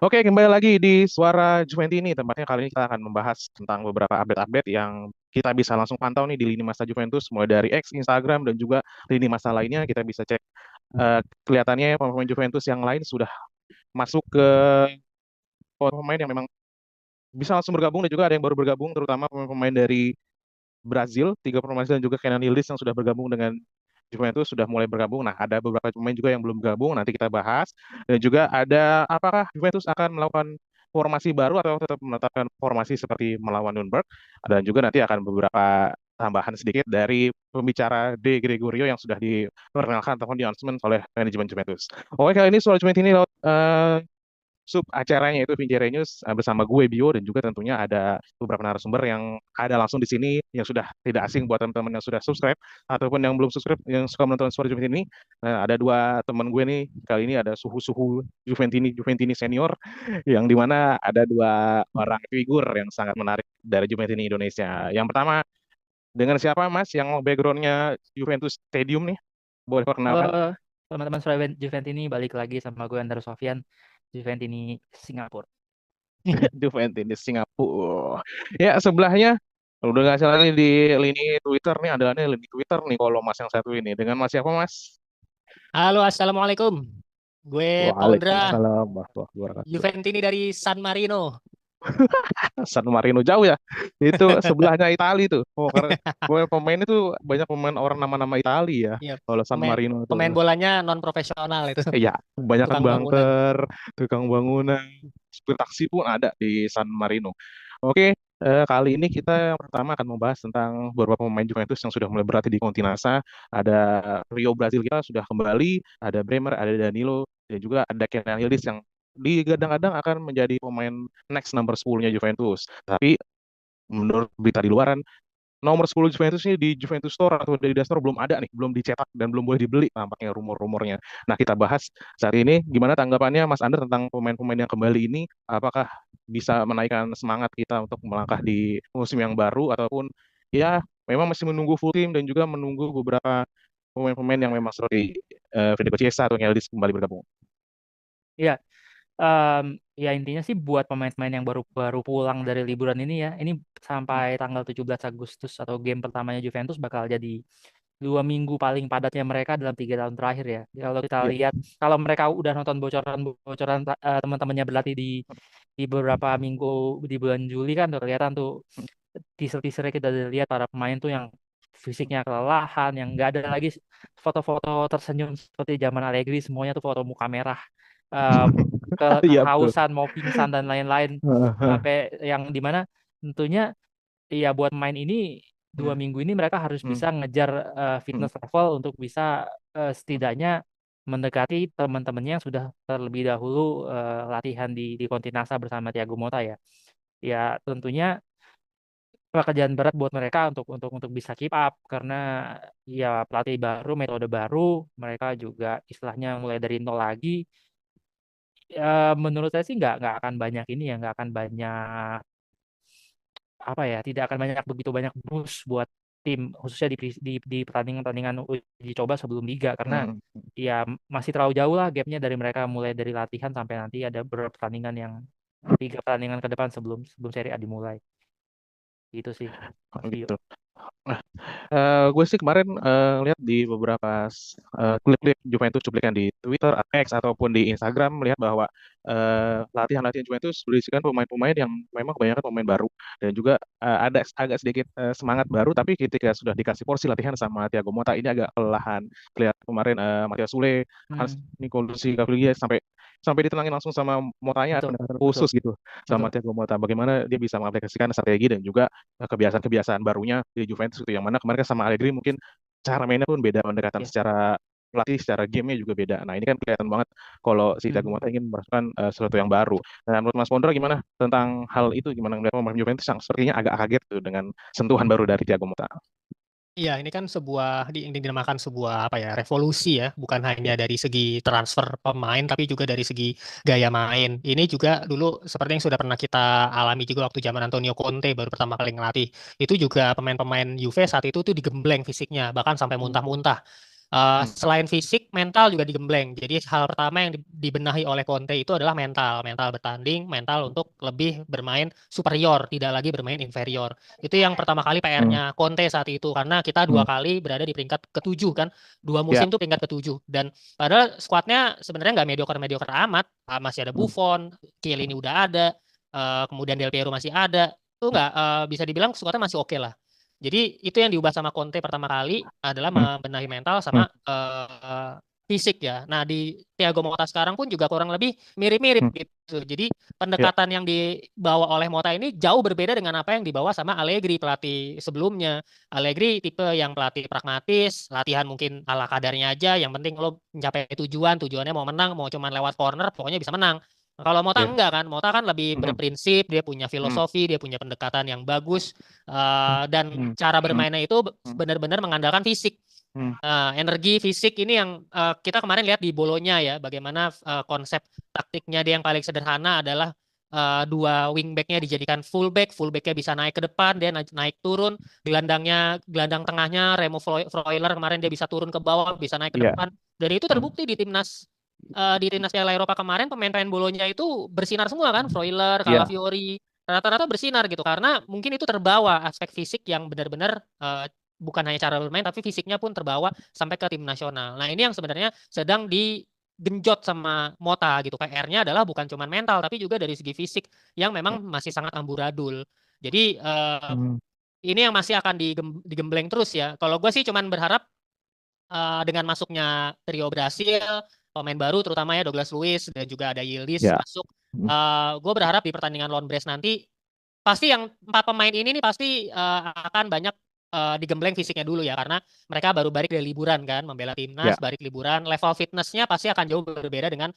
Oke, kembali lagi di Suara Juventini. Tempatnya kali ini kita akan membahas tentang beberapa update-update yang kita bisa langsung pantau nih di lini masa Juventus, mulai dari X, Instagram, dan juga lini masa lainnya. Kita bisa cek kelihatannya pemain Juventus yang lain sudah masuk ke pemain yang memang bisa langsung bergabung dan juga ada yang baru bergabung, terutama pemain-pemain dari Brazil, tiga pemain dan juga Kenan Yildiz yang sudah bergabung dengan Juventus sudah mulai bergabung. Nah, ada beberapa pemain juga yang belum bergabung, nanti kita bahas. Dan juga ada apakah Juventus akan melakukan formasi baru atau tetap menetapkan formasi seperti melawan Nuremberg. Dan juga nanti akan beberapa tambahan sedikit dari pembicara De Gregorio yang sudah diperkenalkan ataupun di announcement oleh manajemen Juventus. Oke, kali ini soal Juventus ini lewat sub acaranya itu Vincere News bersama gue Bio dan juga tentunya ada beberapa narasumber yang ada langsung di sini yang sudah tidak asing buat teman-teman yang sudah subscribe ataupun yang belum subscribe yang suka menonton Suara Juventus ini. Nah, ada dua teman gue nih kali ini ada suhu-suhu Juventini senior yang dimana ada dua orang figur yang sangat menarik dari Juventini Indonesia. Yang pertama dengan siapa Mas yang backgroundnya Juventus Stadium nih? Boleh Halo, perkenalkan? teman-teman Juventini, balik lagi sama gue Andar Sofyan, Juventini Singapura. Juventus Singapura. Ya sebelahnya udah nggak salah nih di lini Twitter nih andalannya lini Twitter nih kalau Mas yang satu ini dengan Mas siapa Mas? Halo, Assalamualaikum. Gue Pondra, Waalaikumsalam warahmatullahi wabarakatuh. Juventini dari San Marino. San Marino jauh ya. Itu sebelahnya Itali tuh. Oh karena pemain itu banyak pemain orang nama-nama Itali ya. Ya, Kalau San pemain Marino tuh. pemain bolanya non profesional itu, Ya, kebanyakan tukang bangunan. banker, tukang bangunan, supir taksi pun ada di San Marino. Oke, kali ini kita yang pertama akan membahas tentang beberapa pemain Juventus yang sudah mulai berlatih di Continasa. Ada Rio Brazil kita sudah kembali, ada Bremer, ada Danilo, dan juga ada Kenan Yildiz yang digadang-gadang akan menjadi pemain next number 10-nya Juventus. Tapi menurut berita di luaran, nomor 10 Juventus ini di Juventus Store atau dari Store belum ada nih, belum dicetak dan belum boleh dibeli tampaknya rumor-rumornya. Nah, kita bahas saat ini gimana tanggapannya Mas Ander tentang pemain-pemain yang kembali ini, apakah bisa menaikkan semangat kita untuk melangkah di musim yang baru ataupun ya memang masih menunggu full team dan juga menunggu beberapa pemain-pemain yang memang seperti Federico Chiesa atau Ngeldis kembali bergabung. Iya, em, ya intinya sih buat pemain-pemain yang baru baru pulang dari liburan ini ya, ini sampai tanggal 17 Agustus atau game pertamanya Juventus bakal jadi 2 minggu paling padatnya mereka dalam 3 tahun terakhir ya. Kalau kita Iya. lihat, kalau mereka udah nonton bocoran-bocoran teman-temannya berlatih di beberapa minggu di bulan Juli kan tuh kelihatan tuh teaser-teasernya kita udah lihat para pemain tuh yang fisiknya kelelahan, yang nggak ada lagi foto-foto tersenyum seperti zaman Allegri, semuanya tuh foto muka merah, eh, Iya betul. kehausan, mau pingsan dan lain-lain. Sampai yang dimana tentunya ya buat main ini 2 minggu ini mereka harus Hmm. bisa ngejar Hmm. fitness level untuk bisa setidaknya mendekati teman-temannya yang sudah terlebih dahulu latihan di Continasa bersama Thiago Motta ya. Ya tentunya pekerjaan berat buat mereka untuk bisa keep up karena ya pelatih baru, metode baru, mereka juga istilahnya mulai dari nol lagi. Ya, menurut saya sih nggak akan banyak ini ya, nggak akan banyak apa ya, tidak akan banyak begitu banyak boost buat tim khususnya di pertandingan-pertandingan uji coba sebelum liga karena Hmm. ya masih terlalu jauh lah gapnya dari mereka mulai dari latihan sampai nanti ada beberapa pertandingan yang 3 pertandingan ke depan sebelum sebelum seri A dimulai. Itu sih, Mas Bio. Gitu. Nah, gue sih kemarin lihat di beberapa klip-klip Juventus cuplikan di Twitter, X ataupun di Instagram melihat bahwa latihan-latihan Juventus berisikan pemain-pemain yang memang kebanyakan pemain baru dan juga ada agak sedikit semangat baru tapi ketika sudah dikasih porsi latihan sama Thiago Motta ini agak kelelahan. Lihat kemarin Matthias Sule, Hans Hmm, Nicolosi Caviglia sampai sampai ditenangin langsung sama Motanya ada betul, pendekatan betul, khusus gitu sama betul. Thiago Motta. Bagaimana dia bisa mengaplikasikan strategi dan juga kebiasaan-kebiasaan barunya di Juventus gitu yang mana kemarin kan sama Allegri mungkin cara mainnya pun beda pendekatan Ya. secara pelatih secara gamenya juga beda. Nah ini kan kelihatan banget kalau si Thiago Mhm. Motta ingin merasakan sesuatu yang baru. Nah menurut Mas Pondra gimana tentang hal itu? Gimana melihat pemain Juventus yang sepertinya agak kaget tuh dengan sentuhan baru dari Thiago Motta? Iya, ini kan ini dinamakan sebuah apa ya, revolusi ya, bukan hanya Ya, dari segi transfer pemain, tapi juga dari segi gaya main. Ini juga dulu seperti yang sudah pernah kita alami juga waktu zaman Antonio Conte baru pertama kali ngelatih. Itu juga pemain-pemain Juve saat itu tuh digembleng fisiknya, bahkan sampai hmm, muntah-muntah. Selain fisik, mental juga digembleng. Jadi hal pertama yang dibenahi oleh Conte itu adalah mental bertanding, mental untuk lebih bermain superior, tidak lagi bermain inferior. Itu yang pertama kali PR-nya Conte saat itu, karena kita 2 kali berada di peringkat ke-7 kan, 2 musim tuh peringkat ke-7, dan padahal skuadnya sebenarnya nggak mediocre amat. Masih ada Buffon, Chiellini udah ada, kemudian Del Piero masih ada, itu nggak bisa dibilang skuadnya masih oke lah. Jadi itu yang diubah sama Conte pertama kali adalah membenahi mental sama fisik ya. Nah di Thiago Motta sekarang pun juga kurang lebih mirip-mirip gitu. Jadi pendekatan yang dibawa oleh Motta ini jauh berbeda dengan apa yang dibawa sama Allegri, pelatih sebelumnya. Allegri tipe yang pelatih pragmatis, latihan mungkin ala kadarnya aja, yang penting lo mencapai tujuannya mau menang, mau cuman lewat corner, pokoknya bisa menang. Kalau Motta enggak kan, Motta kan lebih berprinsip, dia punya filosofi, dia punya pendekatan yang bagus, dan cara bermainnya itu benar-benar mengandalkan fisik. Energi fisik ini yang kita kemarin lihat di Bolonya ya, bagaimana konsep taktiknya dia yang paling sederhana adalah 2 wingbacknya dijadikan fullbacknya bisa naik ke depan, dia naik turun, gelandang tengahnya Remo Freuler kemarin dia bisa turun ke bawah, bisa naik ke depan, dan itu terbukti di timnas Piala Eropa kemarin. Pemain-pemain Bolonya itu bersinar semua kan, Freuler, Calafiori, rata-rata bersinar gitu, karena mungkin itu terbawa aspek fisik yang benar-benar bukan hanya cara bermain tapi fisiknya pun terbawa sampai ke tim nasional. Nah, ini yang sebenarnya sedang digenjot sama Motta gitu. PR-nya adalah bukan cuma mental tapi juga dari segi fisik yang memang masih sangat amburadul. Jadi ini yang masih akan digembleng terus ya. Kalau gue sih cuman berharap dengan masuknya trio Brasil, pemain baru terutama ya Douglas Luiz dan juga ada Yildiz masuk, gue berharap di pertandingan lawan Brest nanti pasti yang 4 pemain ini nih pasti akan banyak digembleng fisiknya dulu ya, karena mereka baru balik dari liburan kan, membela timnas, balik liburan, level fitnessnya pasti akan jauh berbeda dengan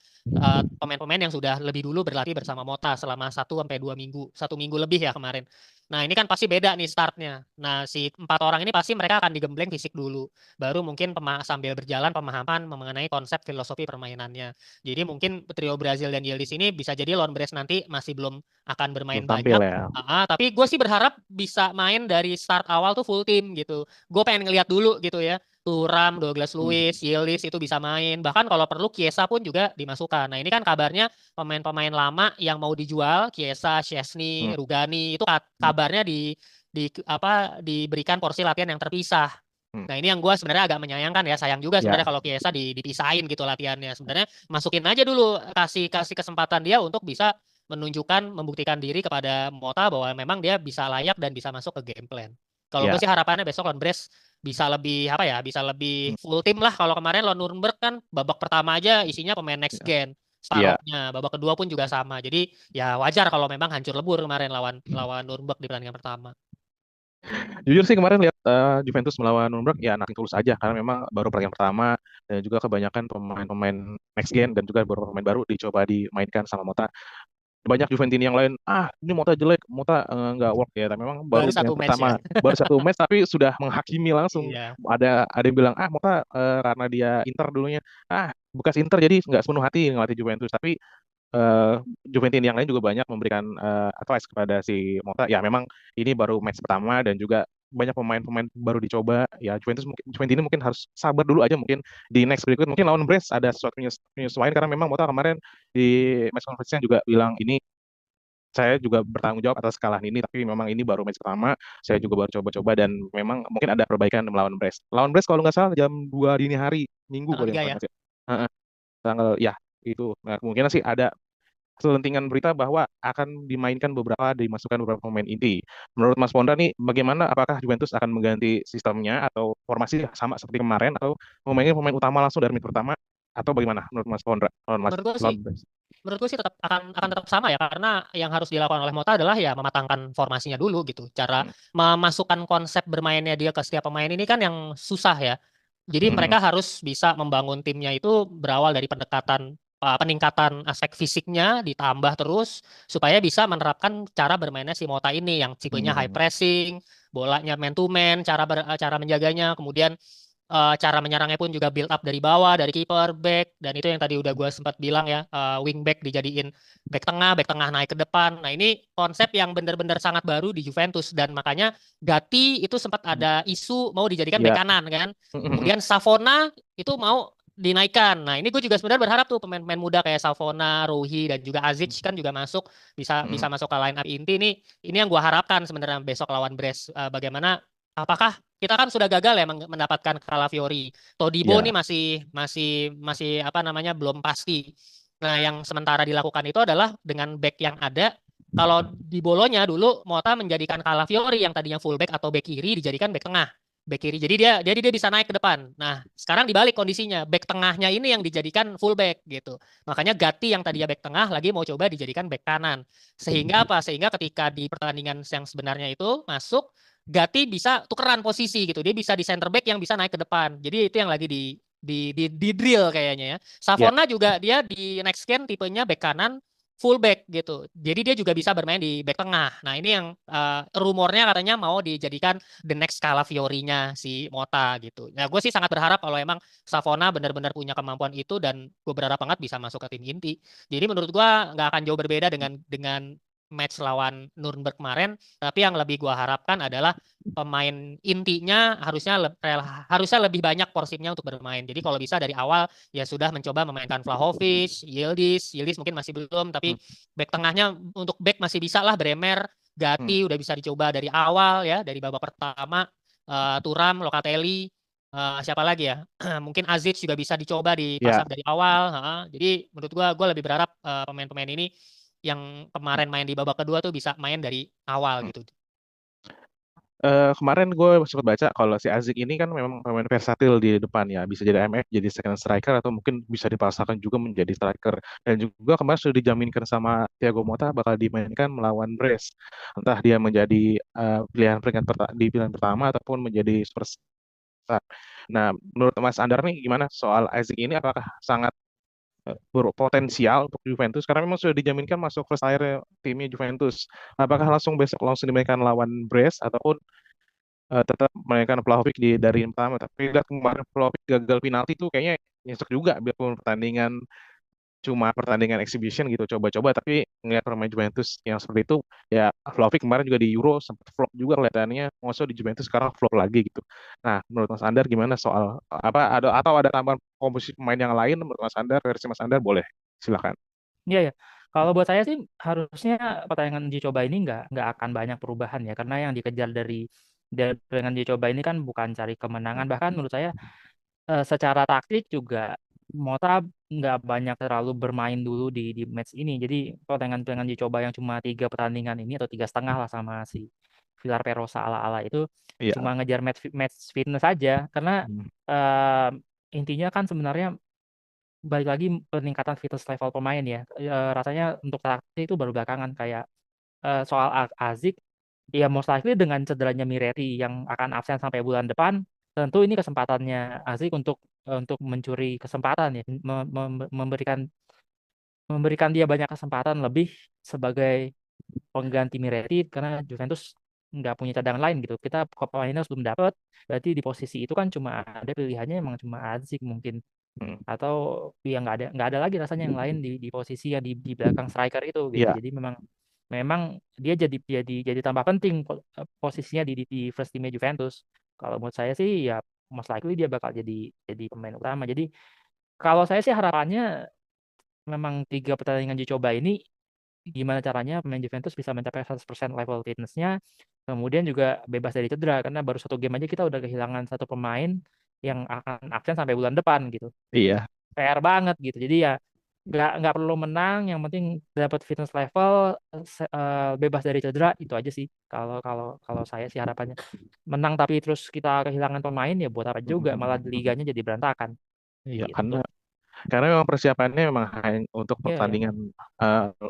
pemain-pemain yang sudah lebih dulu berlatih bersama Motta selama 1-2 minggu, 1 minggu lebih ya kemarin. Nah ini kan pasti beda nih startnya. Nah si 4 orang ini pasti mereka akan digembleng fisik dulu, baru mungkin sambil berjalan pemahaman mengenai konsep filosofi permainannya. Jadi mungkin trio Brazil dan Yildiz ini bisa jadi lawan Brest nanti masih belum akan bermain banyak. Tapi gue sih berharap bisa main dari start awal tuh full tim gitu. Gue pengen ngeliat dulu gitu ya, Thuram, Douglas Luiz, Yildiz itu bisa main. Bahkan kalau perlu Chiesa pun juga dimasukkan. Nah ini kan kabarnya pemain-pemain lama yang mau dijual, Chiesa, Szczesny, Rugani, itu kabarnya diberikan porsi latihan yang terpisah. Nah ini yang gue sebenarnya agak menyayangkan ya, sayang juga sebenarnya kalau Chiesa dipisahin gitu latihannya. Sebenarnya masukin aja dulu, kasih kesempatan dia untuk bisa menunjukkan, membuktikan diri kepada Motta bahwa memang dia bisa layak dan bisa masuk ke game plan. Kalau gue sih harapannya besok lawan Brest bisa lebih bisa lebih full tim lah. Kalau kemarin lawan Nuremberg kan babak pertama aja isinya pemain next gen, separohnya. Babak kedua pun juga sama. Jadi ya wajar kalau memang hancur lebur kemarin lawan Nuremberg di pertandingan pertama. Jujur sih kemarin lihat Juventus melawan Nuremberg ya nothing tulus aja, karena memang baru pertandingan pertama dan juga kebanyakan pemain-pemain next gen dan juga beberapa pemain baru dicoba dimainkan sama Motta. Banyak Juventini yang lain, ini Motta jelek, Motta nggak work ya. Tapi memang baru yang pertama, baru 1 match tapi sudah menghakimi langsung. Ada yang bilang Motta karena dia Inter dulunya, bekas Inter jadi nggak sepenuh hati ngelatih Juventus. Tapi Juventini yang lain juga banyak memberikan advice kepada si Motta. Ya memang ini baru match pertama dan juga banyak pemain-pemain baru dicoba. Ya Juventini mungkin harus sabar dulu aja, mungkin di next berikut mungkin lawan Brest ada sesuatu penyesuaian, karena memang Motta kemarin di match conference-nya juga bilang ini saya juga bertanggung jawab atas kekalahan ini, tapi memang ini baru match pertama, saya juga baru coba-coba dan memang mungkin ada perbaikan melawan Brest. Lawan Brest kalau nggak salah jam 2 dini hari, Minggu Tanggal 3 ya. Tanggal ya itu. Nah, kemungkinan sih ada selentingan berita bahwa akan dimasukkan beberapa pemain inti. Menurut Mas Pondra nih, bagaimana? Apakah Juventus akan mengganti sistemnya atau formasi sama seperti kemarin, atau memainkan pemain utama langsung dari menit pertama, atau bagaimana menurut Mas Pondra? Menurut gue sih tetap akan tetap sama ya, karena yang harus dilakukan oleh Motta adalah ya mematangkan formasinya dulu gitu. Cara memasukkan konsep bermainnya dia ke setiap pemain ini kan yang susah ya. Jadi mereka harus bisa membangun timnya itu berawal dari peningkatan aspek fisiknya ditambah terus supaya bisa menerapkan cara bermainnya si Motta ini yang tipenya high pressing, bolanya man to man, cara menjaganya, kemudian cara menyerangnya pun juga build up dari bawah, dari kiper, back, dan itu yang tadi udah gue sempat bilang ya, wing back dijadiin back tengah naik ke depan. Nah ini konsep yang benar-benar sangat baru di Juventus, dan makanya Gatti itu sempat ada isu mau dijadikan back Ya. kanan kan. Kemudian Savona itu mau dinaikkan. Nah ini gue juga sebenarnya berharap tuh pemain-pemain muda kayak Savona, Rohi, dan juga Azic kan juga masuk, bisa masuk ke line up inti. Ini yang gue harapkan sebenarnya besok lawan Brest. Bagaimana, apakah kita kan sudah gagal ya mendapatkan Calafiori. Todibo Ya. nih masih apa namanya, belum pasti. Nah, yang sementara dilakukan itu adalah dengan back yang ada. Kalau di Bolonya dulu Mota menjadikan Calafiori yang tadinya full back atau back kiri dijadikan back tengah. Back kiri. Jadi dia bisa naik ke depan. Nah, sekarang dibalik kondisinya. Back tengahnya ini yang dijadikan full back gitu. Makanya Gatti yang tadinya back tengah lagi mau coba dijadikan back kanan. Sehingga apa? Sehingga ketika di pertandingan yang sebenarnya itu masuk, Gatti bisa tukeran posisi gitu. Dia bisa di center back yang bisa naik ke depan. Jadi itu yang lagi di drill kayaknya ya. Savona juga dia di next gen tipenya back kanan full back gitu. Jadi dia juga bisa bermain di back tengah. Nah, ini yang rumornya katanya mau dijadikan the next Calafiori-nya si Mota gitu. Nah, gue sih sangat berharap kalau emang Savona benar-benar punya kemampuan itu, dan gue berharap banget bisa masuk ke tim inti. Jadi menurut gue nggak akan jauh berbeda dengan match lawan Nuremberg kemarin, tapi yang lebih gua harapkan adalah pemain intinya harusnya lebih banyak porsinya untuk bermain. Jadi kalau bisa dari awal ya sudah mencoba memainkan Vlahovic, Yildiz mungkin masih belum, tapi back tengahnya untuk back masih bisa lah, Bremer, Gatti udah bisa dicoba dari awal ya, dari babak pertama. Thuram, Locatelli, siapa lagi ya? Mungkin Aziz juga bisa dicoba dipasang dari awal. Jadi menurut gua lebih berharap pemain-pemain ini yang kemarin main di babak kedua tuh bisa main dari awal gitu. Kemarin gue sempat baca kalau si Aziz ini kan memang pemain versatil di depan ya, bisa jadi MF, jadi second striker, atau mungkin bisa dipasangkan juga menjadi striker. Dan juga kemarin sudah dijaminkan sama Thiago Motta bakal dimainkan melawan Brest. Entah dia menjadi di pilihan pertama ataupun menjadi super sub. Nah, menurut Mas Andar nih gimana soal Aziz ini? Apakah sangat berpotensial untuk Juventus karena memang sudah dijaminkan masuk first tier timnya Juventus. Apakah besok langsung dimainkan lawan Brest ataupun tetap mainkan Vlahovic dari yang pertama? Tapi lihat kemarin Vlahovic gagal penalti tuh kayaknya nyesek juga, biarpun cuma pertandingan exhibition gitu, coba-coba, tapi ngeliat pemain Juventus yang seperti itu ya. Vlahovic kemarin juga di Euro sempat flop juga kelihatannya, maksudnya di Juventus sekarang flop lagi gitu. Nah, menurut Mas Andar gimana soal ada tambahan komposisi pemain yang lain menurut Mas Andar, versi Mas Andar, boleh silakan. Iya ya. Kalau buat saya sih harusnya pertandingan uji coba ini nggak akan banyak perubahan ya, karena yang dikejar dari pertandingan uji coba ini kan bukan cari kemenangan. Bahkan menurut saya secara taktik juga Mota nggak banyak terlalu bermain dulu di match ini. Jadi pertandingan uji coba yang cuma 3 pertandingan ini atau 3,5 lah sama si Villar Perosa ala-ala itu Iya. cuma ngejar match fitness aja. Karena intinya kan sebenarnya balik lagi peningkatan fitness level pemain ya. Rasanya untuk taktik itu baru belakangan, kayak soal Azik ya, most likely dengan cederanya Miretti yang akan absen sampai bulan depan, tentu ini kesempatannya Azik untuk mencuri kesempatan ya, memberikan dia banyak kesempatan lebih sebagai pengganti Miretti, karena Juventus nggak punya cadangan lain gitu. Kita pemainnya harus belum dapat, berarti di posisi itu kan cuma ada pilihannya emang cuma Azik mungkin, atau ya nggak ada lagi rasanya yang lain di posisi yang di belakang striker itu gitu. Iya. Jadi memang dia jadi tambah penting posisinya di first teamnya Juventus. Kalau menurut saya sih ya most likely dia bakal jadi pemain utama. Jadi kalau saya sih harapannya memang 3 pertandingan uji coba ini gimana caranya pemain Juventus bisa mencapai 100% level fitnessnya, kemudian juga bebas dari cedera, karena baru 1 game aja kita udah kehilangan 1 pemain yang akan absen sampai bulan depan gitu. Iya. PR banget gitu. Jadi ya nggak perlu menang, yang penting dapat fitness level, bebas dari cedera, itu aja sih. Kalau saya sih harapannya menang tapi terus kita kehilangan pemain ya buat apa juga, malah liganya jadi berantakan. Iya, Gitu. karena memang persiapannya memang hanya untuk Iya, pertandingan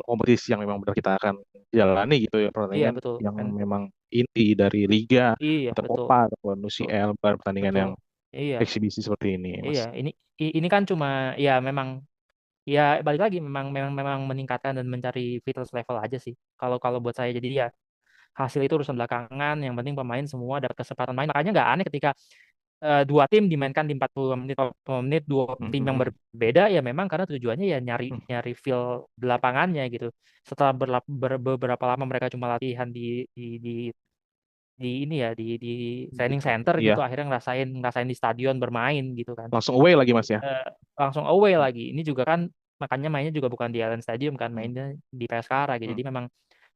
kompetisi yang memang benar kita akan jalani gitu ya, iya pertandingan betul. yang memang inti dari liga Iya atau betul. Copa ataupun UCL, bukan pertandingan yang Iya. eksibisi seperti ini, Mas. Iya, ini kan cuma ya memang ya balik lagi memang meningkatkan dan mencari fitness level aja sih. Kalau buat saya, jadi ya hasil itu urusan belakangan, yang penting pemain semua dapat kesempatan main. Makanya nggak aneh ketika dua tim dimainkan di 45 menit, 40 menit, dua tim yang berbeda ya memang karena tujuannya ya nyari feel di lapangannya gitu. Setelah beberapa lama mereka cuma latihan di ini ya di training center gitu, Iya, akhirnya ngerasain di stadion bermain gitu kan. langsung away lagi Mas ya. Langsung away lagi. Ini juga kan makanya mainnya juga bukan di Allianz Stadium kan, mainnya di Pescara gitu. Jadi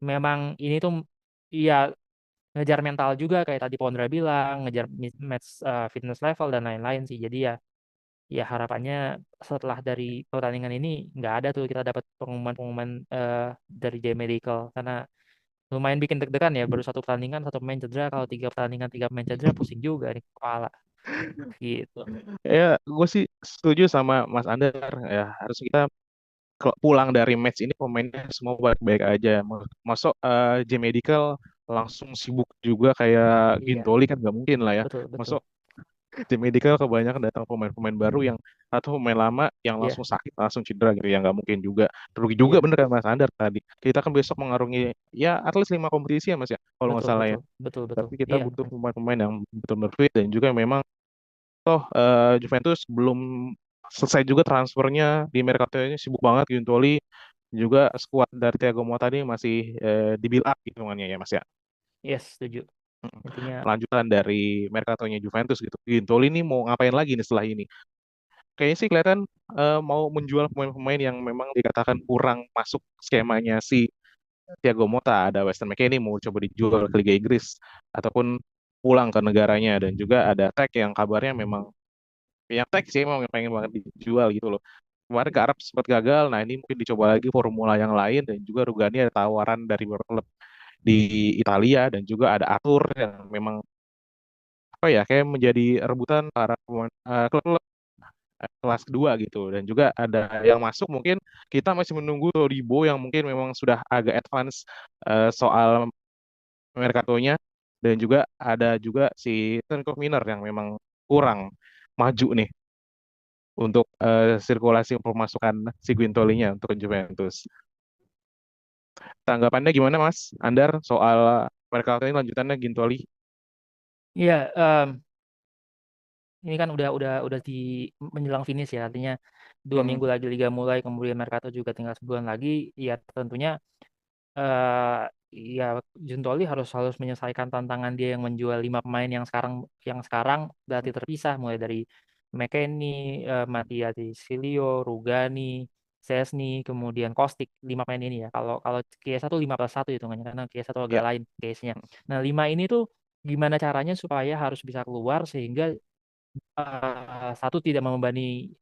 memang ini tuh ya ngejar mental juga kayak tadi Pondra bilang, ngejar match fitness level dan lain-lain sih. Jadi ya harapannya setelah dari pertandingan ini nggak ada tuh kita dapat pengumuman dari J Medical karena lumayan bikin deg-degan ya, baru satu pertandingan satu pemain cedera, kalau 3 pertandingan 3 pemain cedera pusing juga nih kepala gitu. Ya, gue sih setuju sama Mas Andar ya. Harus kita kalau pulang dari match ini pemainnya semua baik-baik aja. Masuk J Medical langsung sibuk juga kayak Iya, Gintoli kan nggak mungkin lah ya. betul betul. Masuk J Medical kebanyakan datang pemain-pemain baru yang atau pemain lama yang Iya, langsung sakit langsung cedera gitu ya nggak mungkin juga. Rugi juga iya, bener kan Mas Andar tadi. Kita kan besok mengarungi ya at least 5 kompetisi ya Mas ya kalau nggak betul salah ya. betul betul betul. Tapi kita Iya, butuh makanya. pemain-pemain yang betul-betul fit dan juga memang toh Juventus belum selesai juga transfernya di Mercato ini sibuk banget Giuntoli juga skuad dari Thiago Motta ini masih di build up hitungannya ya Mas ya. Yes, setuju. Intinya Lanjutan dari Mercatonya Juventus gitu. Giuntoli ini mau ngapain lagi nih setelah ini? Kayaknya sih kelihatan mau menjual pemain-pemain yang memang dikatakan kurang masuk skemanya si Thiago Motta. Ada Weston McKennie mau coba dijual ke Liga Inggris ataupun pulang ke negaranya dan juga ada Tech yang kabarnya memang yang teks sih emang pengen banget dijual gitu loh. Kemarin ke Arab sempat gagal, nah ini mungkin dicoba lagi formula yang lain dan juga Rugani ada tawaran dari beberapa klub di Italia dan juga ada Atur yang memang apa ya kayak menjadi rebutan para klub-klub kelas kedua gitu dan juga ada yang masuk mungkin kita masih menunggu Todibo yang mungkin memang sudah agak advance soal Mercatonya dan juga ada juga si Toni Miner yang memang kurang maju nih untuk sirkulasi pemasukan si Guintolinya untuk Juventus. Tanggapannya gimana Mas Andar soal Mercato ini lanjutannya Gintoli? iya, ini kan udah di menjelang finish ya, artinya 2 minggu Mm-mm. lagi liga mulai, kemudian Mercato juga tinggal sebulan lagi. Ya tentunya eh ya Giuntoli harus harus menyelesaikan tantangan dia yang menjual 5 pemain yang sekarang berarti terpisah, mulai dari McKennie, Mattia Di Silio, Rugani, Szczesny, kemudian Kostic. 5 pemain ini ya. Kalau kalau Chiesa tuh 5+1 hitungannya karena Chiesa tuh agak Ya, lain case-nya. Nah, 5 ini tuh gimana caranya supaya harus bisa keluar sehingga satu tidak membebani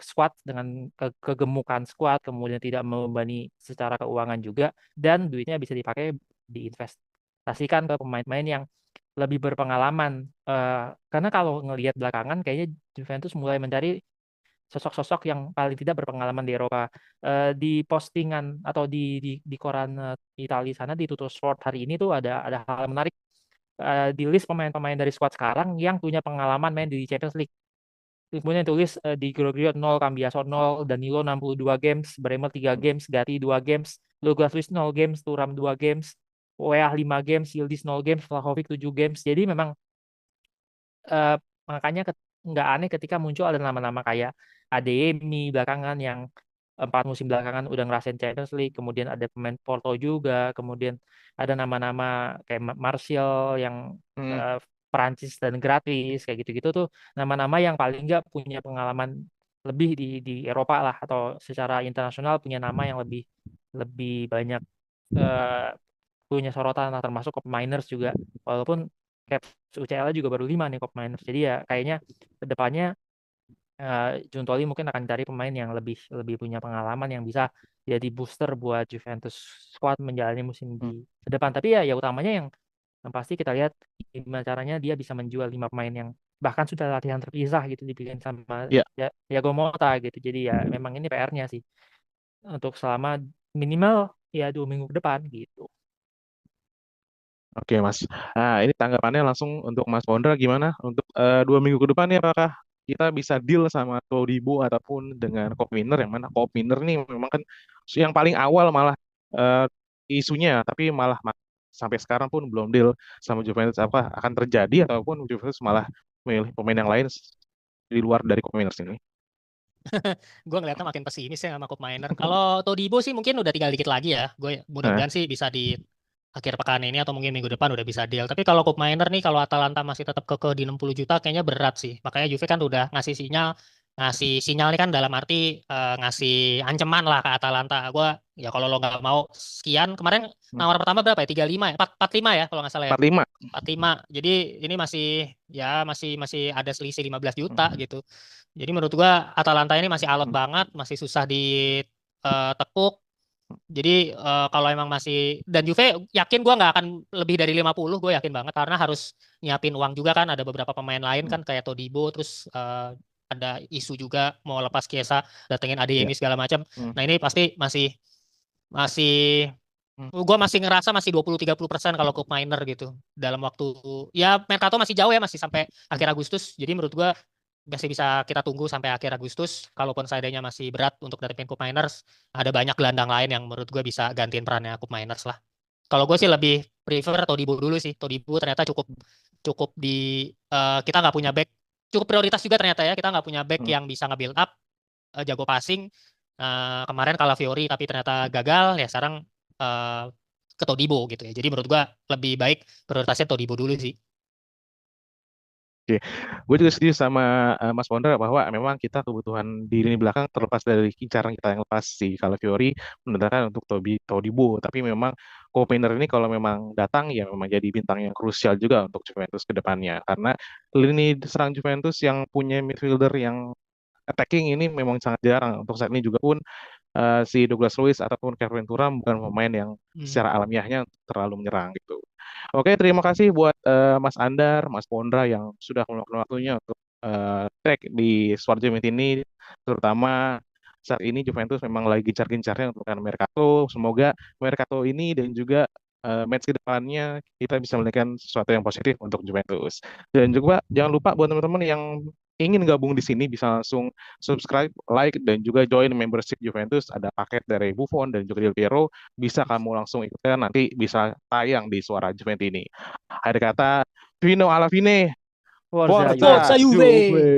squad dengan kegemukan squad, kemudian tidak membebani secara keuangan juga, dan duitnya bisa dipakai diinvestasikan ke pemain-pemain yang lebih berpengalaman. Karena kalau ngelihat belakangan, kayaknya Juventus mulai mencari sosok-sosok yang paling tidak berpengalaman di Eropa. Di postingan atau di koran Italia sana di Tuttosport hari ini tuh ada hal menarik. Di list pemain-pemain dari squad sekarang yang punya pengalaman main di Champions League. Kemudian tulis di Gregorio 0, Cambiaso 0, Danilo 62 games, Bremer 3 games, Gatti 2 games, Douglas Luiz 0 games, Thuram 2 games, Weah 5 games, Yildiz 0 games, Vlahovic 7 games. Jadi memang eh, makanya nggak aneh ketika muncul ada nama-nama kayak Adeyemi belakangan yang 4 musim belakangan udah ngerasain Champions League, kemudian ada pemain Porto juga, kemudian ada nama-nama kayak Martial yang mm, eh, Perancis dan gratis kayak gitu-gitu tuh, nama-nama yang paling nggak punya pengalaman lebih di Eropa lah, atau secara internasional punya nama yang lebih lebih banyak eh, punya sorotan lah, termasuk Cop Miners juga, walaupun Caps UCL juga baru 5 nih Cop Miners. Jadi ya kayaknya kedepannya Giuntoli mungkin akan cari pemain yang lebih lebih punya pengalaman yang bisa jadi booster buat Juventus squad menjalani musim mm. di depan. Tapi ya utamanya yang pasti kita lihat gimana caranya dia bisa menjual 5 pemain yang bahkan sudah latihan terpisah gitu dibikin sama Ya, ya Thiago Motta gitu. Jadi ya memang ini PR-nya sih untuk selama minimal ya 2 minggu ke depan gitu. oke Mas. Nah ini tanggapannya langsung untuk Mas Pondra gimana? Untuk 2 minggu ke depan ya apakah kita bisa deal sama Todibo ataupun dengan Kopminer yang mana Kopminer nih memang kan yang paling awal malah eh, isunya tapi malah sampai sekarang pun belum deal sama Juventus apa akan terjadi ataupun Juventus malah milih pemain yang lain di luar dari Koop Miners ini? Gue ngeliatnya makin pesimis ya sama Cup Miner. Kalau Todibo sih mungkin udah tinggal dikit lagi ya. Gue Nah, mudah-mudahan sih bisa di akhir pekan ini atau mungkin minggu depan udah bisa deal. Tapi kalau Cup Miner nih, kalau Atalanta masih tetap kekeh di 60 juta, kayaknya berat sih. Makanya Juve kan udah ngasih sinyal nih kan, dalam arti ngasih ancaman lah ke Atalanta. Gue ya kalau lo nggak mau sekian, kemarin nawar pertama berapa ya? 35 ya? 45 ya kalau nggak salah ya. 45. 45. Jadi ini masih ada selisih 15 juta gitu. Jadi menurut gua Atalanta ini masih alot banget, masih susah ditekuk. Jadi kalau emang masih, dan Juve yakin gua nggak akan lebih dari 50, gue yakin banget, karena harus nyiapin uang juga kan, ada beberapa pemain lain kan kayak Todibo, terus ada isu juga mau lepas Chiesa, datengin Ya. Adeyemi segala macam. Nah ini pasti masih gue masih ngerasa masih 20-30% kalau Cup Miner gitu dalam waktu, ya Mercato masih jauh ya, masih sampai akhir Agustus. Jadi menurut gue masih bisa kita tunggu sampai akhir Agustus. Kalaupun seandainya masih berat untuk dapetin Cup Miners, ada banyak gelandang lain yang menurut gue bisa gantiin perannya Cup Miners lah. Kalau gue sih lebih prefer Todibo dulu sih. Todibo ternyata cukup cukup di kita nggak punya back, cukup prioritas juga ternyata ya, kita nggak punya back yang bisa nge-build up, jago passing. Kemarin Calafiori tapi ternyata gagal ya, sekarang ke Todibo gitu ya. Jadi menurut gua lebih baik prioritasnya Todibo dulu sih. Oke, gue juga setuju sama Mas Pondra bahwa memang kita kebutuhan di lini belakang terlepas dari incaran kita yang lepas si Calafiori mendatangkan untuk Todibo, tapi memang Koopmeiners ini kalau memang datang ya memang jadi bintang yang krusial juga untuk Juventus ke depannya, karena lini serang Juventus yang punya midfielder yang attacking ini memang sangat jarang. Untuk saat ini juga pun si Douglas Luiz ataupun Kevin Turam bukan pemain yang secara alamiahnya terlalu menyerang gitu. Oke, terima kasih buat Mas Andar, Mas Pondra yang sudah meluangkan waktunya untuk tag di Suara Jemit ini, terutama saat ini Juventus memang lagi gencar-gencarnya untuk Mercato. Semoga Mercato ini dan juga match ke depannya kita bisa melihat sesuatu yang positif untuk Juventus. Dan juga jangan lupa buat teman-teman yang ingin gabung di sini bisa langsung subscribe, like, dan juga join membership Juventus. Ada paket dari Buffon dan juga Del Piero. Bisa kamu langsung ikutan, nanti bisa tayang di Suara Juventus ini. Ada kata Vino alla fine, Forza Forza Juve. Juve.